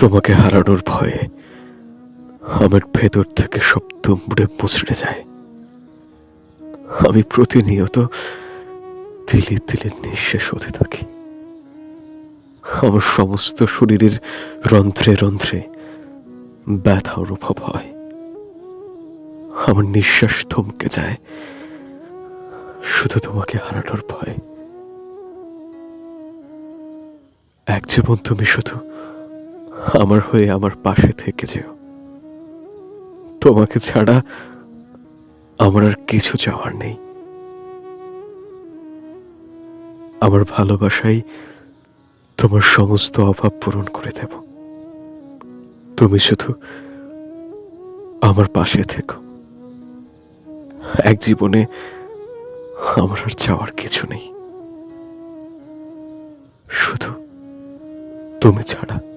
তোমাকে হারানোর ভয়ে আমার ভেতর থেকে সব দুমড়ে মুচড়ে যায়। আমি প্রতিনিয়ত তিলে তিলে নিঃশ্বাস হতে থাকি। আমার সমস্ত শরীরের রন্ধ্রে রন্ধ্রে ব্যথা অনুভব হয়। আমার নিঃশ্বাস থমকে যায় শুধু তোমাকে হারানোর ভয়ে। এক জীবন তুমি শুধু আমার হয়ে আমার পাশে থেকে যেও। তোমাকে ছাড়া আমার আর কিছু চাওয়ার নেই। আমার ভালোবাসাই তোমার সমস্ত অভাব পূরণ করে দেব। তুমি শুধু আমার পাশে থেকো। এক জীবনে আমার আর চাওয়ার কিছু নেই, শুধু তুমি ছাড়া।